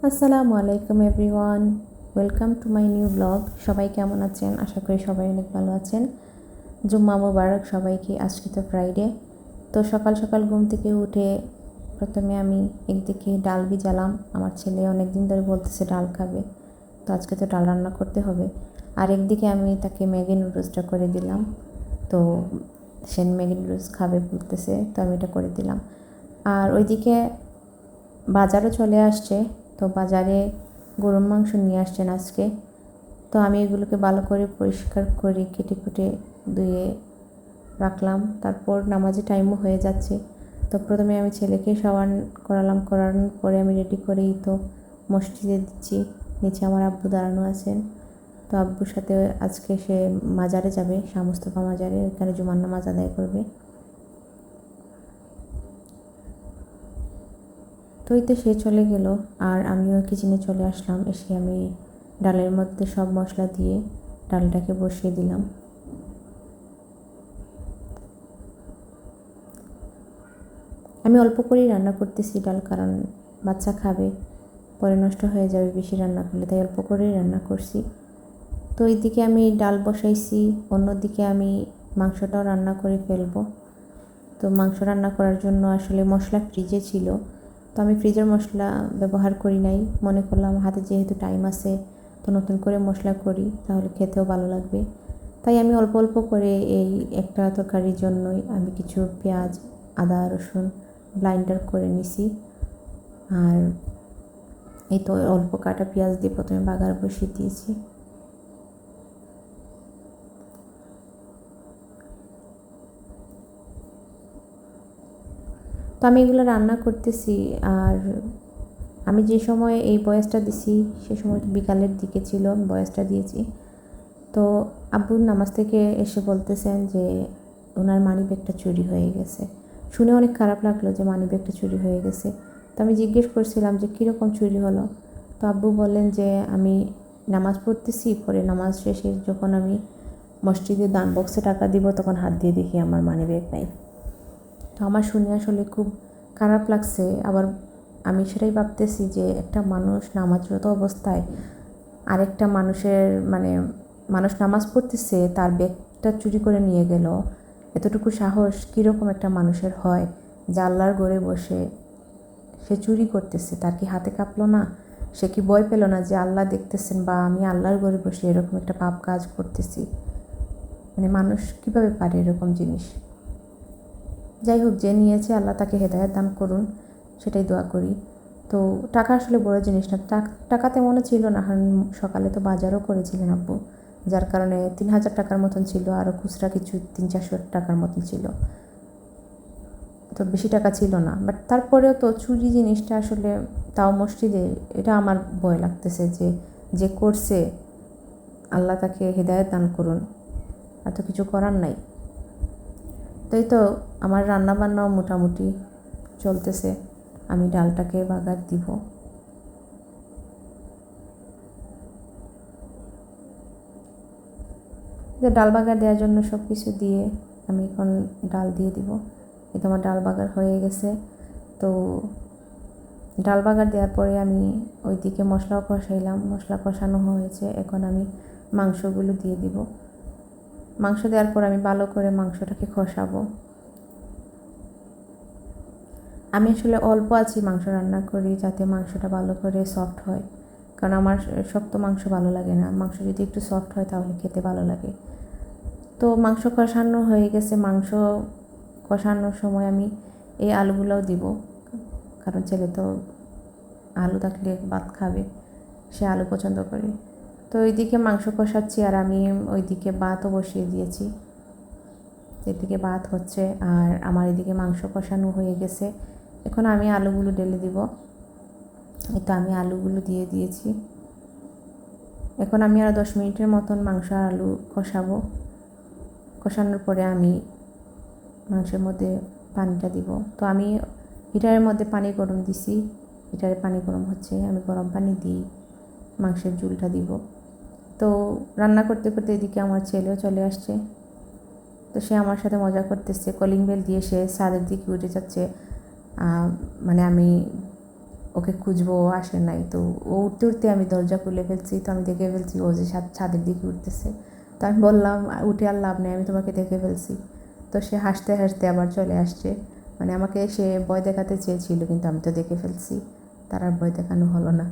আসসালামু আলাইকুম everyone, welcome to my new blog. সবাই কেমন আছেন? আশা করি সবাই অনেক ভালো আছেন। জুম্মা মোবারক সবাইকে। আজকে তো ফ্রাইডে। তো সকাল সকাল ঘুম থেকে উঠে প্রথমে আমি একদিকে ডাল ভিজালাম। আমার ছেলে অনেক দিন ধরে বলতেছে ডাল খাবে, তো আজকে তো ডাল রান্না করতে হবে। আর একদিকে আমি তাকে ম্যাগি নুডলসটা করে দিলাম। তো সে ম্যাগি নুডলস খাবে বলতেছে, তো আমি এটা করে দিলাম। আর ওইদিকে বাজারও চলে আসছে, তো বাজারে গরুর মাংস নিয়ে আসছেন আজকে। তো আমি এগুলোকে ভালো করে পরিষ্কার করে কেটে কুটে ধুয়ে রাখলাম। তারপর নামাজের টাইমও হয়ে যাচ্ছে, তো প্রথমে আমি ছেলেকে সাবান করানোর পরে আমি রেডি করেই তো মসজিদে দিচ্ছি। নিচে আমার আব্বু দাঁড়ানো আছেন, তো আব্বুর সাথে আজকে সে মাজারে যাবে, শাহ মুস্তফা মাজারে, ওখানে জুমার নামাজ আদায় করবে। তো এই তো সে চলে গেল, আর আমিও কিচেনে চলে আসলাম। এসে আমি ডালের মধ্যে সব মশলা দিয়ে ডালটাকে বসিয়ে দিলাম। আমি অল্প করেই রান্না করতেছি ডাল, কারণ বাচ্চা খাবে, পরে নষ্ট হয়ে যাবে বেশি রান্না করলে, তাই অল্প করেই রান্না করছি। তো এইদিকে আমি ডাল বসাইছি, অন্যদিকে আমি মাংসটাও রান্না করে ফেলবো। তো মাংস রান্না করার জন্য আসলে মশলা ফ্রিজে ছিল, তো আমি ফ্রিজের মশলা ব্যবহার করি নাই। মনে করলাম হাতে যেহেতু টাইম আছে, তো নতুন করে মশলা করি, তাহলে খেতেও ভালো লাগবে। তাই আমি অল্প অল্প করে এই একটা তরকারির জন্যই আমি কিছু পেঁয়াজ, আদা, রসুন ব্লাইন্ডার করে নিছি। আর এই তো অল্প কাটা পেঁয়াজ দিয়ে প্রথমে বাগার বসিয়ে দিয়েছি। তো আমি এগুলো রান্না করতেছি। আর আমি যে সময় এই বয়সটা দিছি সে সময় বিকালের দিকে ছিল, আমি বয়সটা দিয়েছি। তো আব্বু নামাজ থেকে এসে বলতেছেন যে ওনার মানিব্যাগটা চুরি হয়ে গেছে। শুনে অনেক খারাপ লাগলো যে মানিব্যাগটা চুরি হয়ে গেছে। তো আমি জিজ্ঞেস করছিলাম যে কীরকম চুরি হলো। তো আব্বু বললেন যে আমি নামাজ পড়তেছি, পরে নামাজ শেষে যখন আমি মসজিদে দান বক্সে টাকা দিব, তখন হাত দিয়ে দেখি আমার মানিব্যাগ নাই। তো আমার শুনে আসলে খুব খারাপ লাগছে। আবার আমি সেটাই ভাবতেছি যে একটা মানুষ নামাজরত অবস্থায় আরেকটা মানুষের মানুষ নামাজ পড়তেছে, তার ব্যাগটা চুরি করে নিয়ে গেল। এতটুকু সাহস কীরকম একটা মানুষের হয় যে আল্লাহর ঘরে বসে সে চুরি করতেছে? তার কি হাতে কাঁপলো না? সে কি ভয় পেল না যে আল্লাহ দেখতেছেন, বা আমি আল্লাহর ঘরে বসে এরকম একটা পাপ কাজ করতেছি? মানুষ কিভাবে পারে এরকম জিনিস? যাই হোক, যে নিয়েছে আল্লাহ তাকে হেদায়েত দান করুন, সেটাই দোয়া করি। তো টাকা আসলে বড় জিনিস না। টাকা তেমনও ছিল না, কারণ সকালে তো বাজারও করেছিলেন আব্বু, যার কারণে 3,000 টাকার মতন ছিল, আরও খুচরা কিছু 300-400 টাকার মতন ছিল। তো বেশি টাকা ছিল না, বাট তারপরেও তো চুরি জিনিসটা আসলে, তাও মসজিদে, এটা আমার ভয় লাগতেছে যে যে করছে আল্লাহ তাকে হেদায়েত দান করুন, আর তো কিছু করার নাই। তো এই তো আমার রান্নাবান্নাও মোটামুটি চলতেছে। আমি ডালটাকে বাগার দিব। যে ডাল বাগার দেওয়ার জন্য সব কিছু দিয়ে আমি এখন ডাল দিয়ে দিব। এই তো আমার ডাল বাগার হয়ে গেছে। তো ডাল বাগার দেওয়ার পরে আমি ওইদিকে মশলাও কষাইলাম, মশলা কষানো হয়েছে, এখন আমি মাংসগুলো দিয়ে দিব। মাংস দেওয়ার পর আমি ভালো করে মাংসটাকে কষাবো। আমি আসলে অল্প আছি মাংস রান্না করি, যাতে মাংসটা ভালো করে সফট হয়, কারণ আমার শক্ত মাংস ভালো লাগে না। মাংস যদি একটু সফট হয় তাহলে খেতে ভালো লাগে। তো মাংস কষানো হয়ে গেছে। মাংস কষানোর সময় আমি এই আলুগুলোও দিব, কারণ ছেলে তো আলু থাকলে ভাত খাবে, সে আলু পছন্দ করে। তো ওইদিকে মাংস কষাচ্ছি, আর আমি ওইদিকে ভাতও বসিয়ে দিয়েছি। এদিকে ভাত হচ্ছে, আর আমার এদিকে মাংস কষানো হয়ে গেছে। এখন আমি আলুগুলো ঢেলে দিব। এই তো আমি আলুগুলো দিয়ে দিয়েছি। এখন আমি আরও 10 মিনিটের মতন মাংস আর আলু কষাবো। কষানোর পরে আমি মাংসের মধ্যে পানিটা দিব। তো আমি হিটারের মধ্যে পানি গরম দিছি, হিটারে পানি গরম হচ্ছে, আমি গরম পানি দিই মাংসের ঝোলটা দিব। তো রান্না করতে করতে এদিকে আমার ছেলেও চলে আসছে। তো সে আমার সাথে মজা করতেছে, কলিং বেল দিয়ে সে ছাদের দিকে উঠে যাচ্ছে। আমি ওকে খুঁজবো, ও আসে নাই। তো ও উঠতে উঠতে আমি দরজা খুলে ফেলছি, তো আমি দেখে ফেলছি ও যে ছাদের দিকে উঠতেছে। তো আমি বললাম, উঠে আর লাভ নেই, আমি তোমাকে দেখে ফেলছি। তো সে হাসতে হাসতে আবার চলে আসছে, মানে আমাকে সে ভয় দেখাতে চেয়েছিল, কিন্তু আমি তো দেখে ফেলছি, তার আর ভয় দেখানো হলো না।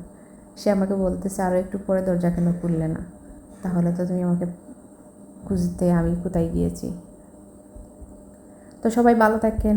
সে আমাকে বলতেছে, আরও একটু পরে দরজা কেন খুললে না, তাহলে তো তুমি আমাকে খুঁজতে আমি কোথায় গিয়েছি। তো সবাই ভালো থাকেন।